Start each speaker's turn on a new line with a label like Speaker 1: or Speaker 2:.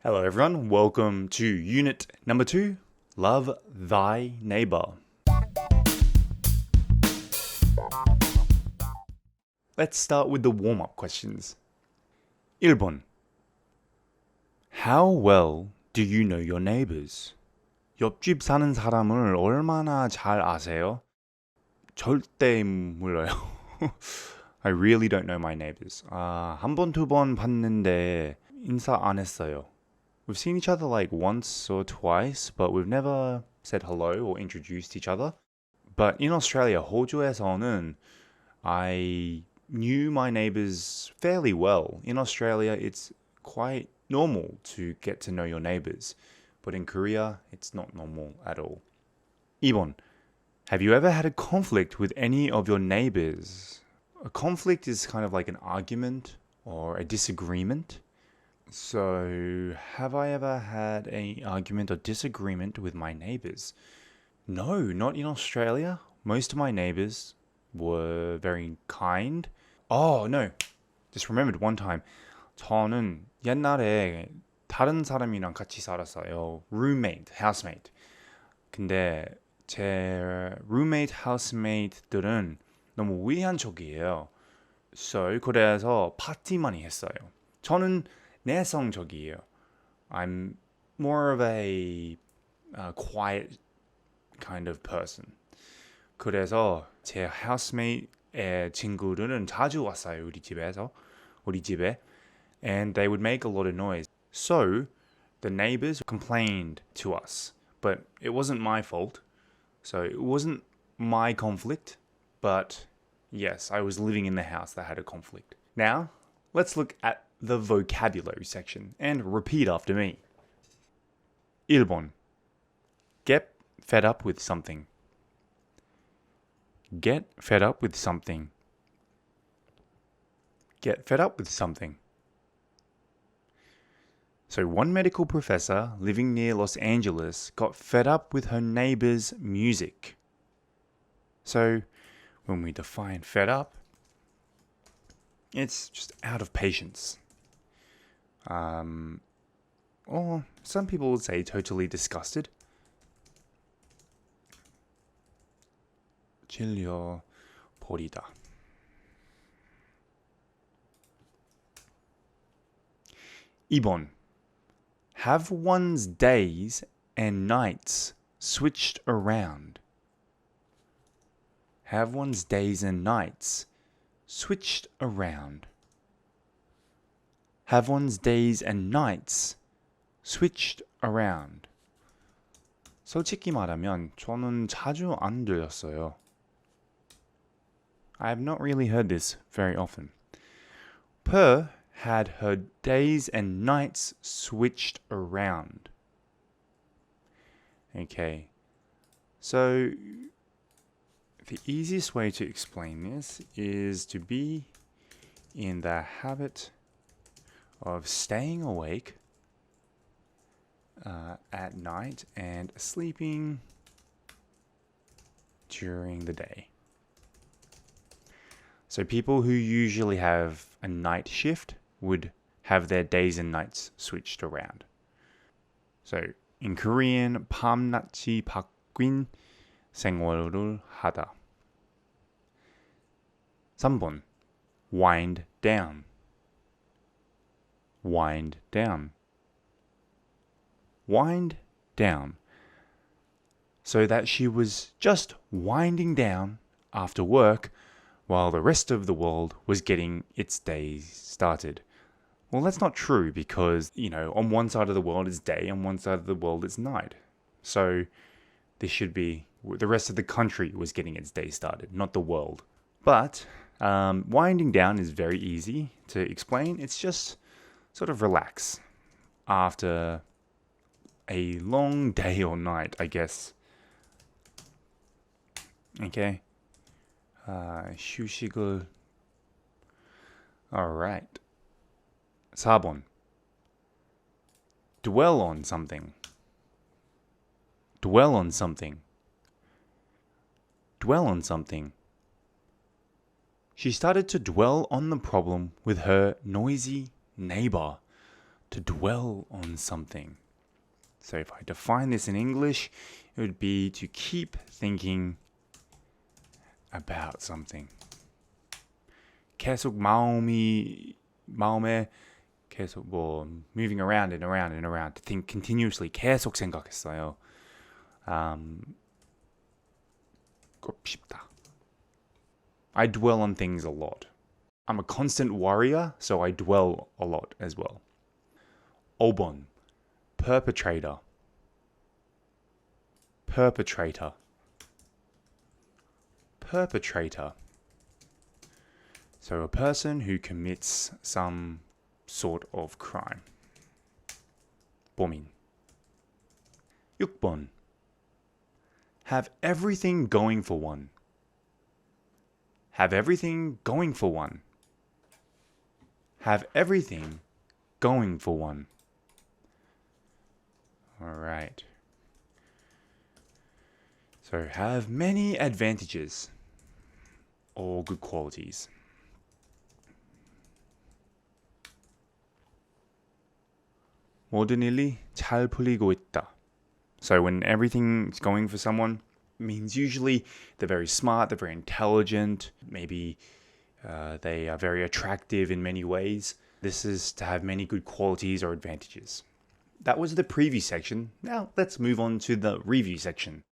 Speaker 1: Hello everyone, welcome to unit number 2, Love Thy Neighbor. Let's start with the warm-up questions. 1번. How well do you know your neighbors? 옆집 사는 사람을 얼마나 잘 아세요? 절대 몰라요. I really don't know my neighbors. 한 번, 두 번 봤는데 인사 안 했어요. We've seen each other like once or twice, but we've never said hello or introduced each other. But in Australia, 호주에서는 I knew my neighbors fairly well. In Australia, it's quite normal to get to know your neighbors. But in Korea, it's not normal at all. 2번. Have you ever had a conflict with any of your neighbors? A conflict is kind of like an argument or a disagreement. So, have I ever had an argument or disagreement with my neighbors? No, not in Australia. Most of my neighbors were very kind. Oh, no. Just remembered one time. 저는 옛날에 다른 사람이랑 같이 살았어요. Roommate, housemate. 근데 제 roommate, housemate들은 너무 위안적이에요. So, 그래서 파티 많이 했어요. 저는 내성적이에요. I'm more of a quiet kind of person. 그래서 제 housemate의 친구들은 자주 왔어요. 우리 집에. And they would make a lot of noise. So, the neighbors complained to us. But it wasn't my fault. So, it wasn't my conflict. But, yes, I was living in the house that had a conflict. Now, let's look at the vocabulary section and repeat after me. 1번. Get fed up with something. Get fed up with something. Get fed up with something. So one medical professor living near Los Angeles got fed up with her neighbor's music. So when we define fed up, it's just out of patience. Or some people would say totally disgusted. 질려 버리다. 2번. Have one's days and nights switched around. Have one's days and nights switched around. Have one's days and nights switched around. 솔직히 말하면 저는 자주 안 들렸어요. I have not really heard this very often. Per had her days and nights switched around. Okay, so the easiest way to explain this is to be in the habit of staying awake at night and sleeping during the day. So people who usually have a night shift would have their days and nights switched around. So in Korean, 밤낮이 바뀐 생활을 하다. 3번. Wind down. Wind down. Wind down. So that she was just winding down after work while the rest of the world was getting its day started. Well, that's not true because, on one side of the world it's day, on one side of the world it's night. So this should be the rest of the country was getting its day started, not the world. But winding down is very easy to explain. It's just sort of relax after a long day or night, I guess. Okay. 휴식을. Alright. 4번. Dwell on something. Dwell on something. Dwell on something. She started to dwell on the problem with her noisy neighbor. to dwell on something. So if I define this in English, it would be to keep thinking about something. 계속 마음에 계속 moving around and around and around to think continuously. 계속 생각했어요. 꼭 싶다. I dwell on things a lot. I'm a constant worrier, so I dwell a lot as well. 5번, perpetrator. Perpetrator. Perpetrator. So a person who commits some sort of crime. 범인. 6번. Have everything going for one. Have everything going for one. Have everything going for one. All right. So have many advantages. All good qualities. 모든 일이 잘 풀리고 있다. So when everything's going for someone, means usually they're very smart, they're very intelligent, maybe they are very attractive in many ways. This is to have many good qualities or advantages. That was the preview section. Now let's move on to the review section.